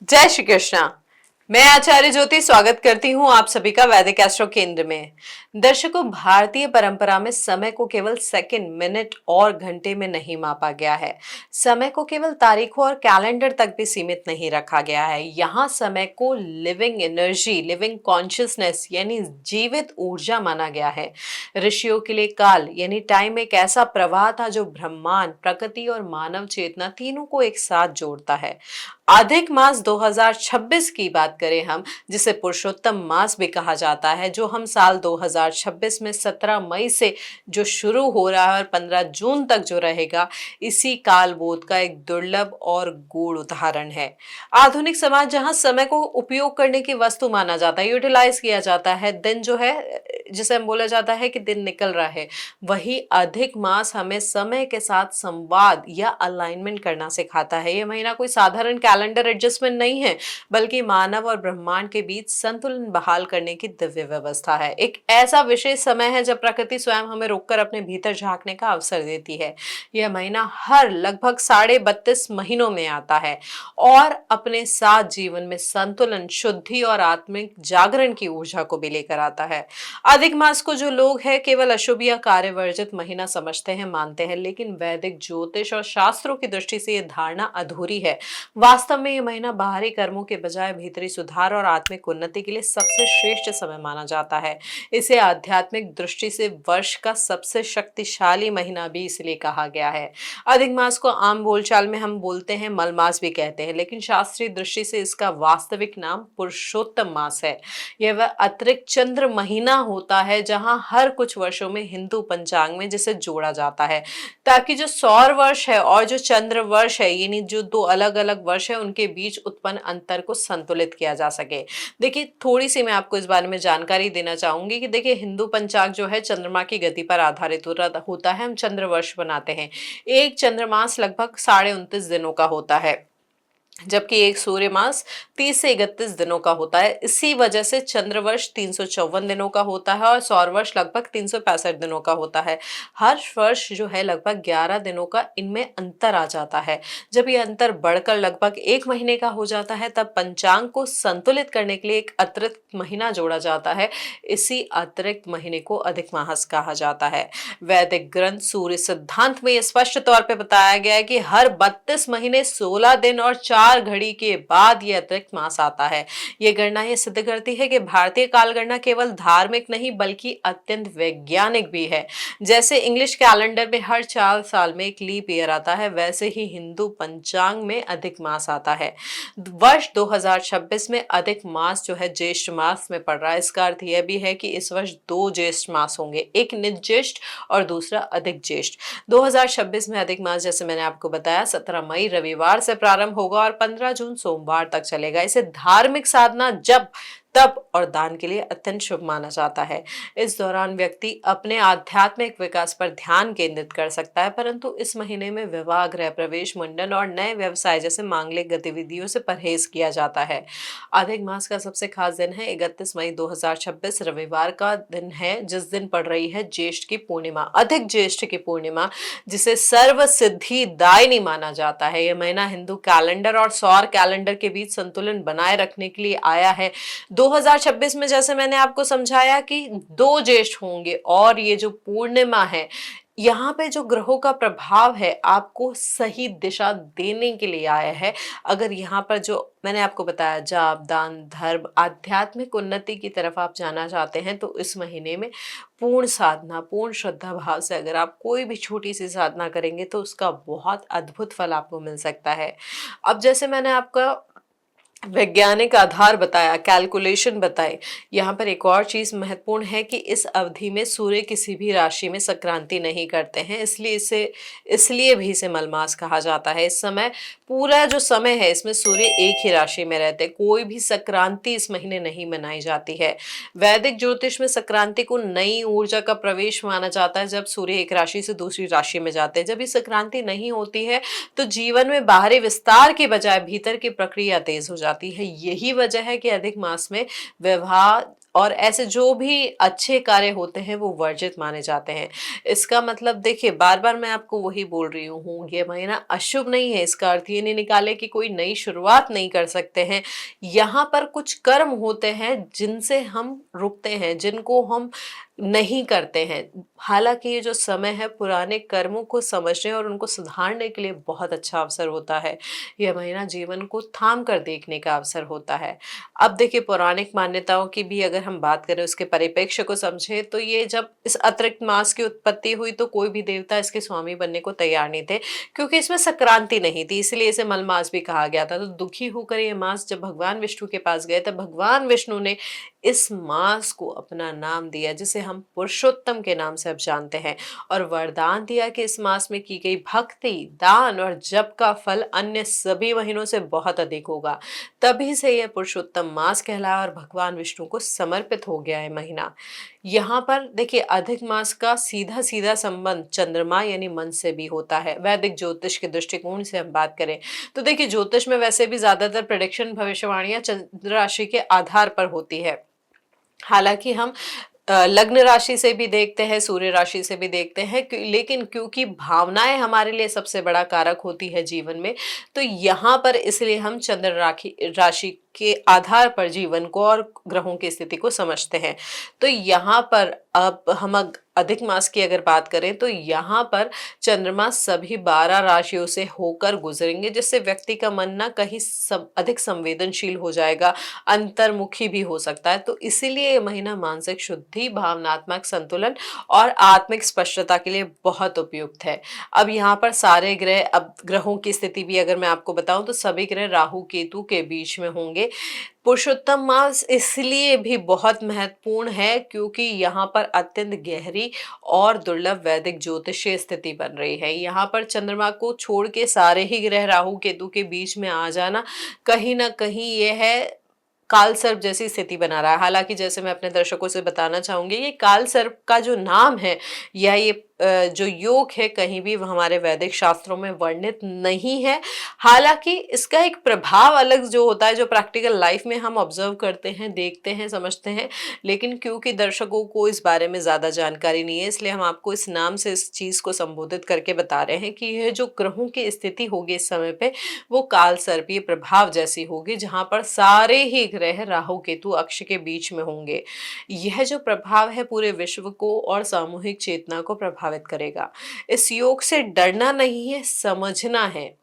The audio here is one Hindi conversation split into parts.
जय श्री कृष्णा। मैं आचार्य ज्योति स्वागत करती हूं आप सभी का वैदिक एस्ट्रो केंद्र में। दर्शकों, भारतीय परंपरा में समय को केवल सेकंड, मिनट और घंटे में नहीं मापा गया है। समय को केवल तारीखों और कैलेंडर तक भी सीमित नहीं रखा गया है। यहाँ समय को लिविंग एनर्जी, लिविंग कॉन्शियसनेस यानी जीवित ऊर्जा माना गया है। ऋषियों के लिए काल यानी टाइम एक ऐसा प्रवाह था जो ब्रह्मांड, प्रकृति और मानव चेतना तीनों को एक साथ जोड़ता है। अधिक मास 2026 की बात करें हम, जिसे पुरुषोत्तम मास भी कहा जाता है, जो हम साल 2026 में 17 मई से जो शुरू हो रहा है और 15 जून तक जो रहेगा, इसी काल बोध का एक दुर्लभ और गूढ़ उदाहरण है। आधुनिक समाज जहां समय को उपयोग करने की वस्तु माना जाता है, यूटिलाइज किया जाता है, दिन जो है जिसे हम बोला जाता है कि दिन निकल रहा है, वही अधिक मास हमें समय के साथ संवाद या अलाइनमेंट करना सिखाता है। यह महीना कोई साधारण कैलेंडर एडजस्टमेंट नहीं है, बल्कि मानव और ब्रह्मांड के बीच संतुलन बहाल करने की दिव्य व्यवस्था है। एक ऐसा विशेष समय है जब प्रकृति स्वयं हमें रोककर अपने भीतर झांकने का अवसर देती है। यह महीना हर लगभग 32.5 महीनों में आता है और अपने साथ जीवन में संतुलन, शुद्धि और आत्मिक जागरण की ऊर्जा को भी लेकर आता है। अधिक मास को जो लोग हैं केवल अशुभ या कार्य वर्जित महीना समझते हैं, मानते हैं, लेकिन वैदिक ज्योतिष और शास्त्रों की दृष्टि से यह धारणा अधूरी है। वास्तव में यह महीना बाहरी कर्मों के बजाय भीतरी सुधार और आत्मिक उन्नति के लिए सबसे श्रेष्ठ समय माना जाता है। इसे आध्यात्मिक दृष्टि से वर्ष का सबसे शक्तिशाली महीना भी इसलिए कहा गया है। अधिक मास को आम बोलचाल में हम बोलते हैं मलमास भी कहते हैं, लेकिन शास्त्रीय दृष्टि से इसका वास्तविक नाम पुरुषोत्तम मास है। यह वह अतिरिक्त चंद्र महीना होता है जहां हर कुछ वर्षों में हिंदू पंचांग में जिसे जोड़ा जाता है, ताकि जो सौर वर्ष है और जो चंद्र वर्ष है, यानी जो दो अलग अलग वर्ष है, उनके बीच उत्पन्न अंतर को संतुलित किया जा सके। देखिए, थोड़ी सी मैं आपको इस बारे में जानकारी देना चाहूंगी कि देखिए, हिंदू पंचांग जो है चंद्रमा की गति पर आधारित होता है। हम चंद्र वर्ष बनाते हैं। एक चंद्रमास लगभग 29.5 दिनों का होता है, जबकि एक सूर्य मास 30 से 31 दिनों का होता है। इसी वजह से चंद्रवर्ष 354 दिनों का होता है और सौर वर्ष लगभग 365 दिनों का होता है। हर वर्ष जो है लगभग 11 दिनों का इनमें अंतर आ जाता है। जब ये अंतर बढ़कर लगभग एक महीने का हो जाता है, तब पंचांग को संतुलित करने के लिए एक अतिरिक्त महीना जोड़ा जाता है। इसी अतिरिक्त महीने को अधिक मास कहा जाता है। वैदिक ग्रंथ सूर्य सिद्धांत में स्पष्ट तौर पर बताया गया है कि हर 32 महीने 16 दिन और 4 घड़ी के बाद यह अतिरिक्त मास आता है। यह गणना यह सिद्ध करती है कि भारतीय काल गणना केवल धार्मिक नहीं बल्कि अत्यंत वैज्ञानिक भी है। जैसे इंग्लिश कैलेंडर में हर 4 साल में एक लीप ईयर आता है, वैसे ही हिंदू पंचांग में अधिक मास आता है। वर्ष 2026 में अधिक मास जो है ज्येष्ठ मास में पड़ रहा है। इसका अर्थ यह भी है कि इस वर्ष 2 ज्येष्ठ मास होंगे, एक निज ज्येष्ठ और दूसरा अधिक ज्येष्ठ। 2026 में अधिक मास, जैसे मैंने आपको बताया, 17 मई रविवार से प्रारंभ होगा और 15 जून सोमवार तक चलेगा। इसे धार्मिक साधना, जप, तप और दान के लिए अत्यंत शुभ माना जाता है। इस दौरान व्यक्ति अपने आध्यात्मिक विकास पर ध्यान केंद्रित कर सकता है, परंतु इस महीने में विवाह, गृह प्रवेश, मुंडन और नए व्यवसाय जैसे मांगलिक गतिविधियों से परहेज किया जाता है। अधिक मास का सबसे खास दिन है 31 मई 2026 रविवार का दिन है, जिस दिन पड़ रही है ज्येष्ठ की पूर्णिमा, अधिक ज्येष्ठ की पूर्णिमा, जिसे सर्व सिद्धि दायिनी माना जाता है। यह महीना हिंदू कैलेंडर और सौर कैलेंडर के बीच संतुलन बनाए रखने के लिए आया है। 2026 में जैसे मैंने आपको समझाया कि 2 ज्येष्ठ होंगे और ये जो पूर्णिमा है, यहाँ पे जो ग्रहों का प्रभाव है आपको सही दिशा देने के लिए आया है। अगर यहाँ पर जो मैंने आपको बताया, जाप, दान, धर्म, आध्यात्मिक उन्नति की तरफ आप जाना चाहते हैं, तो इस महीने में पूर्ण साधना, पूर्ण श्रद्धा भाव से अगर आप कोई भी छोटी सी साधना करेंगे तो उसका बहुत अद्भुत फल आपको मिल सकता है। अब जैसे मैंने आपका वैज्ञानिक आधार बताया, कैलकुलेशन बताए, यहाँ पर एक और चीज महत्वपूर्ण है कि इस अवधि में सूर्य किसी भी राशि में संक्रांति नहीं करते हैं, इसलिए भी इसे मलमास कहा जाता है। इस समय पूरा जो समय है इसमें सूर्य एक ही राशि में रहते हैं। कोई भी संक्रांति इस महीने नहीं मनाई जाती है। वैदिक ज्योतिष में संक्रांति को नई ऊर्जा का प्रवेश माना जाता है, जब सूर्य एक राशि से दूसरी राशि में जाते हैं। जब ये संक्रांति नहीं होती है तो जीवन में बाहरी विस्तार के बजाय भीतर की प्रक्रिया तेज हो जाती है। यही वजह है कि अधिक मास में विवाह और ऐसे जो भी अच्छे कार्य होते हैं वो वर्जित माने जाते हैं। इसका मतलब देखिए, बार बार मैं आपको वही बोल रही हूँ, ये महीना अशुभ नहीं है। इसका अर्थ ये नहीं निकाले कि कोई नई शुरुआत नहीं कर सकते हैं। यहाँ पर कुछ कर्म होते हैं जिनसे हम रुकते हैं, जिनको हम नहीं करते हैं। हालांकि ये जो समय है पुराने कर्मों को समझने और उनको सुधारने के लिए बहुत अच्छा अवसर होता है। यह महीना जीवन को थाम कर देखने का अवसर होता है। अब देखिए, पौराणिक मान्यताओं की भी अगर हम बात करें, उसके परिप्रेक्ष्य को समझे, तो ये जब इस अतिरिक्त मास की उत्पत्ति हुई तो कोई भी देवता इसके स्वामी बनने को तैयार नहीं थे, क्योंकि इसमें संक्रांति नहीं थी, इसलिए इसे मल मास भी कहा गया था। तो दुखी होकर ये मास जब भगवान विष्णु के पास गए तब भगवान विष्णु ने इस मास को अपना नाम दिया, जिसे हम पुरुषोत्तम के नाम से अब जानते हैं, और वरदान दिया कि इस मास में की गई भक्ति, दान और जप का फल अन्य सभी महीनों से बहुत अधिक होगा। तभी से यह पुरुषोत्तम मास कहलाया और भगवान विष्णु को समर्पित हो गया है महीना। यहाँ पर देखिए, अधिक मास का सीधा सीधा संबंध चंद्रमा यानी मन से भी होता है। वैदिक ज्योतिष के दृष्टिकोण से हम बात करें तो देखिए, ज्योतिष में वैसे भी ज्यादातर प्रेडिक्शन, भविष्यवाणियां चंद्र राशि के आधार पर होती है। हालांकि हम लग्न राशि से भी देखते हैं, सूर्य राशि से भी देखते हैं, लेकिन क्योंकि भावनाएं हमारे लिए सबसे बड़ा कारक होती है जीवन में, तो यहाँ पर इसलिए हम चंद्र राशि राशि के आधार पर जीवन को और ग्रहों की स्थिति को समझते हैं। तो यहाँ पर अब हम अधिक मास की अगर बात करें तो यहाँ पर चंद्रमा सभी 12 राशियों से होकर गुजरेंगे, जिससे व्यक्ति का मन ना कहीं अधिक संवेदनशील हो जाएगा, अंतर्मुखी भी हो सकता है। तो इसीलिए ये महीना मानसिक शुद्धि, भावनात्मक संतुलन और आत्मिक स्पष्टता के लिए बहुत उपयुक्त है। अब यहाँ पर सारे ग्रह, अब ग्रहों की स्थिति भी अगर मैं आपको बताऊं तो सभी ग्रह राहु केतु के बीच में होंगे। पुरुषोत्तम मास इसलिए भी बहुत महत्वपूर्ण है क्योंकि यहाँ पर अत्यंत गहरी और दुर्लभ वैदिक ज्योतिषीय स्थिति बन रही है। यहाँ पर चंद्रमा को छोड़ के सारे ही ग्रह राहु केतु के बीच में आ जाना कहीं ना कहीं ये है काल सर्प जैसी स्थिति बना रहा है। हालांकि जैसे मैं अपने दर्शकों से बताना चाहूंगी, ये काल सर्प का जो नाम है या ये जो योग है कहीं भी हमारे वैदिक शास्त्रों में वर्णित नहीं है। हालांकि इसका एक प्रभाव अलग जो होता है, जो प्रैक्टिकल लाइफ में हम ऑब्जर्व करते हैं, देखते हैं, समझते हैं, लेकिन क्योंकि दर्शकों को इस बारे में ज्यादा जानकारी नहीं है, इसलिए हम आपको इस नाम से इस चीज को संबोधित करके बता रहे हैं कि यह जो ग्रहों की स्थिति होगी इस समय पे, वो काल सर्पीय प्रभाव जैसी होगी, जहां पर सारे ही ग्रह राहु केतु अक्ष के बीच में होंगे। यह जो प्रभाव है पूरे विश्व को और सामूहिक चेतना को प्रभावित करेगा। इस योग से डरना नहीं है, समझना है।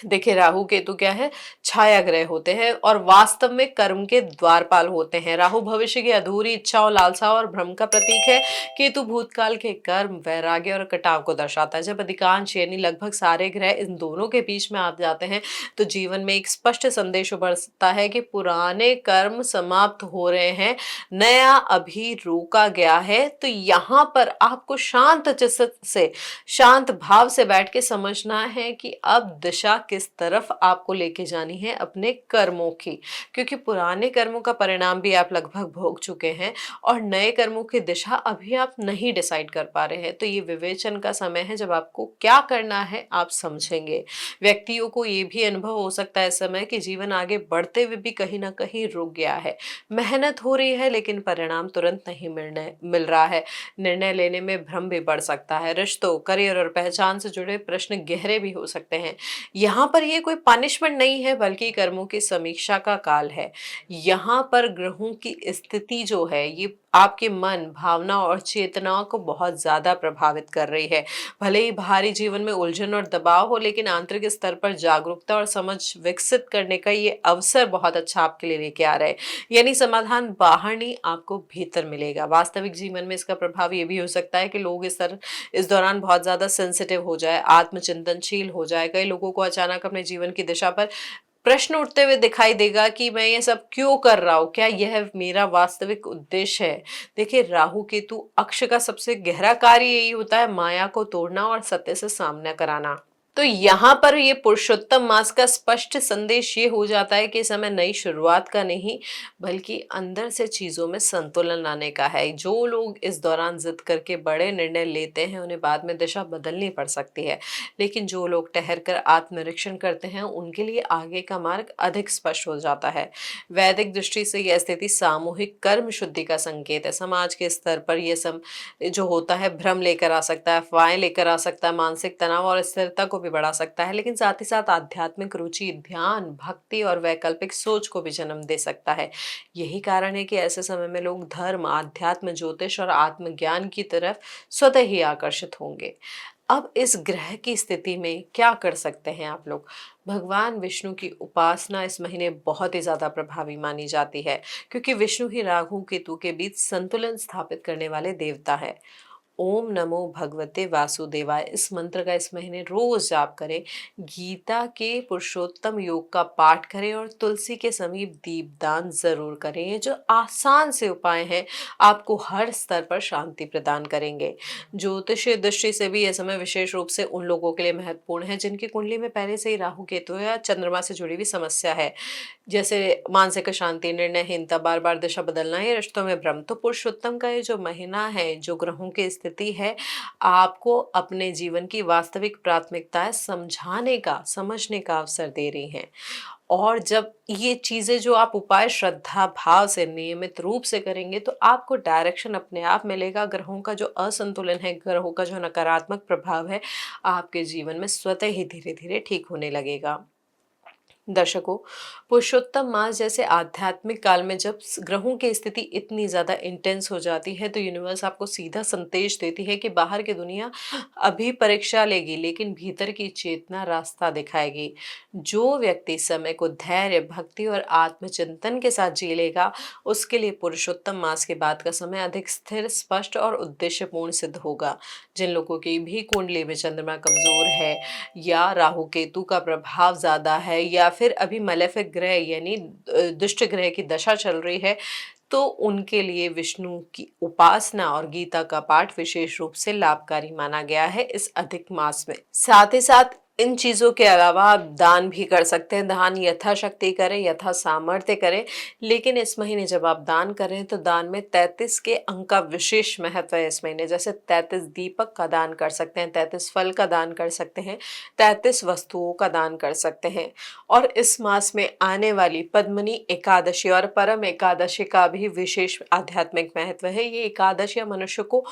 देखिए, राहु केतु क्या है, छाया ग्रह होते हैं और वास्तव में कर्म के द्वारपाल होते हैं। राहु भविष्य की अधूरी इच्छाओं, लालसाओं और भ्रम का प्रतीक है। केतु भूतकाल के कर्म, वैराग्य और कटाव को दर्शाता है। जब अधिकांश यानी लगभग सारे ग्रह इन दोनों के बीच में आ जाते हैं तो जीवन में एक स्पष्ट संदेश उभरता है कि पुराने कर्म समाप्त हो रहे हैं, नया अभी रोका गया है। तो यहाँ पर आपको शांत चित्त से, शांत भाव से बैठ के समझना है कि अब दिशा किस तरफ आपको लेके जानी है अपने कर्मों की, क्योंकि पुराने कर्मों का परिणाम भी आप लगभग भोग चुके हैं और नए कर्मों की दिशा अभी आप नहीं डिसाइड कर पा रहे हैं। तो ये विवेचन का समय है जब आपको क्या करना है आप समझेंगे। व्यक्तियों को ये भी अनुभव हो सकता है इस समय कि जीवन आगे बढ़ते हुए भी कहीं ना कहीं रुक गया है। मेहनत हो रही है लेकिन परिणाम तुरंत नहीं मिल रहा है। निर्णय लेने में भ्रम भी बढ़ सकता है। रिश्तों, करियर और पहचान से जुड़े प्रश्न गहरे भी हो सकते हैं। यहाँ पर ये कोई पनिशमेंट नहीं है बल्कि कर्मों की समीक्षा का काल है। यहाँ पर ग्रहों की स्थिति जो है ये आपके मन, भावना और चेतनाओं को बहुत ज्यादा प्रभावित कर रही है। भले ही बाहरी जीवन में उलझन और दबाव हो, लेकिन आंतरिक स्तर पर जागरूकता और समझ विकसित करने का ये अवसर बहुत अच्छा आपके लिए लेके आ रहा है। यानी समाधान बाहर नहीं, आपको भीतर मिलेगा। वास्तविक जीवन में इसका प्रभाव ये भी हो सकता है कि लोग इस दौरान बहुत ज्यादा सेंसिटिव हो जाए, आत्मचिंतनशील हो जाए। कई लोगों को अचानक अपने जीवन की दिशा पर प्रश्न उठते हुए दिखाई देगा कि मैं ये सब क्यों कर रहा हूँ, क्या यह मेरा वास्तविक उद्देश्य है। देखिए, राहु केतु अक्ष का सबसे गहरा कार्य यही होता है, माया को तोड़ना और सत्य से सामना कराना। तो यहाँ पर ये पुरुषोत्तम मास का स्पष्ट संदेश ये हो जाता है कि समय नई शुरुआत का नहीं, बल्कि अंदर से चीजों में संतुलन लाने का है। जो लोग इस दौरान जिद करके बड़े निर्णय लेते हैं, उन्हें बाद में दिशा बदलनी पड़ सकती है, लेकिन जो लोग ठहर कर आत्मनिरीक्षण करते हैं, उनके लिए आगे का मार्ग अधिक स्पष्ट हो जाता है। वैदिक दृष्टि से यह स्थिति सामूहिक कर्म शुद्धि का संकेत है। समाज के स्तर पर यह जो होता है भ्रम लेकर आ सकता है, अफवाहें लेकर आ सकता है, मानसिक तनाव और स्थिरता को भी बढ़ा सकता है, लेकिन साथ ही साथ आध्यात्मिक रुचि, ध्यान, भक्ति और वैकल्पिक सोच को भी जन्म दे सकता है। यही कारण है कि ऐसे समय में लोग धर्म, आध्यात्म, ज्योतिष और आत्मज्ञान की तरफ स्वतः ही आकर्षित होंगे। अब इस ग्रह की स्थिति में क्या कर सकते हैं आप लोग? भगवान विष्णु की उपासना इस महीने बहुत ही ज्यादा प्रभावी मानी जाती है, क्योंकि विष्णु ही राहु केतु के बीच संतुलन स्थापित करने वाले देवता है। ओम नमो भगवते वासुदेवाय इस मंत्र का इस महीने रोज जाप करें। गीता के पुरुषोत्तम योग का पाठ करें और तुलसी के समीप दीपदान जरूर करें। ये जो आसान से उपाय हैं, आपको हर स्तर पर शांति प्रदान करेंगे। ज्योतिषीय दृष्टि से भी यह समय विशेष रूप से उन लोगों के लिए महत्वपूर्ण है जिनकी कुंडली में पहले से ही राहु केतु या चंद्रमा से जुड़ी हुई समस्या है, जैसे मानसिक अशांति, निर्णयहीनता, बार बार दिशा बदलना या रिश्तों में भ्रम। तो पुरुषोत्तम का ये जो महीना है, जो ग्रहों की स्थिति है, आपको अपने जीवन की वास्तविक प्राथमिकताएं समझने का अवसर दे रही हैं। और जब ये चीजें, जो आप उपाय श्रद्धा भाव से नियमित रूप से करेंगे, तो आपको डायरेक्शन अपने आप मिलेगा। ग्रहों का जो असंतुलन है, ग्रहों का जो नकारात्मक प्रभाव है, आपके जीवन में स्वतः ही धीरे धीरे ठीक होने लगेगा। दर्शकों, पुरुषोत्तम मास जैसे आध्यात्मिक काल में जब ग्रहों की स्थिति इतनी ज्यादा इंटेंस हो जाती है, तो यूनिवर्स आपको सीधा संदेश देती है कि बाहर की दुनिया अभी परीक्षा लेगी, लेकिन भीतर की चेतना रास्ता दिखाएगी। जो व्यक्ति समय को धैर्य, भक्ति और आत्मचिंतन के साथ जी लेगा, उसके लिए पुरुषोत्तम मास के बाद का समय अधिक स्थिर, स्पष्ट और उद्देश्यपूर्ण सिद्ध होगा। जिन लोगों की भी कुंडली में चंद्रमा कमजोर है, या राहु केतु का प्रभाव ज्यादा है, या फिर अभी मलेफिक ग्रह यानी दुष्ट ग्रह की दशा चल रही है, तो उनके लिए विष्णु की उपासना और गीता का पाठ विशेष रूप से लाभकारी माना गया है इस अधिक मास में। साथ ही साथ इन चीजों के अलावा आप दान भी कर सकते हैं। दान यथाशक्ति करें, यथा सामर्थ्य करें, लेकिन इस महीने जब आप दान करें तो दान में 33 के अंक का विशेष महत्व है इस महीने। जैसे 33 दीपक का दान कर सकते हैं, 33 फल का दान कर सकते हैं, 33 वस्तुओं का दान कर सकते हैं। और इस मास में आने वाली पद्मनी एकादशी और परम एकादशी का भी विशेष आध्यात्मिक महत्व है। ये एकादशियां मनुष्य को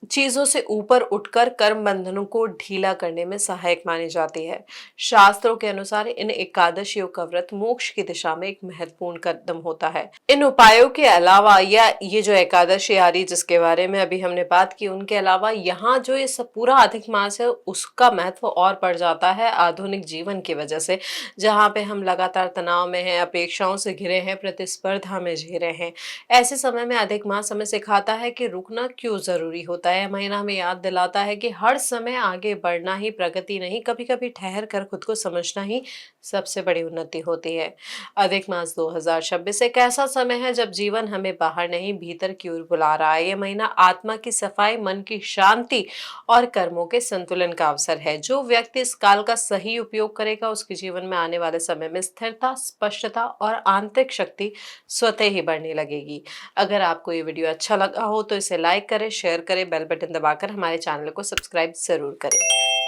चीजों से ऊपर उठकर कर्म बंधनों को ढीला करने में सहायक मानी जाती है। शास्त्रों के अनुसार इन एकादशियों का व्रत मोक्ष की दिशा में एक महत्वपूर्ण कदम होता है। इन उपायों के अलावा, या ये जो एकादशी आ रही जिसके बारे में अभी हमने बात की, उनके अलावा यहाँ जो ये सब पूरा अधिक मास है, उसका महत्व और बढ़ जाता है आधुनिक जीवन की वजह से, जहाँ पे हम लगातार तनाव में हैं, अपेक्षाओं से घिरे हैं, प्रतिस्पर्धा में जी रहे हैं। ऐसे समय में अधिक मास हमें सिखाता है कि रुकना क्यों जरूरी होता है। महीना हमें याद दिलाता है कि हर समय आगे बढ़ना ही प्रगति नहीं, कभी कभी ठहर कर खुद को समझना ही सबसे बड़ी उन्नति होती है। अधिक मास 2026 एक ऐसा समय है जब जीवन हमें बाहर नहीं, भीतर की ओर बुला रहा है। यह महीना आत्मा की सफाई, मन की शांति और कर्मों के संतुलन का अवसर है। जो व्यक्ति इस काल का सही उपयोग करेगा, उसके जीवन में आने वाले समय में स्थिरता, स्पष्टता और आंतरिक शक्ति स्वतः ही बढ़ने लगेगी। अगर आपको ये वीडियो अच्छा लगा हो तो इसे लाइक करें, शेयर करें, बेल बटन दबाकर हमारे चैनल को सब्सक्राइब जरूर करें।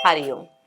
हरिओम।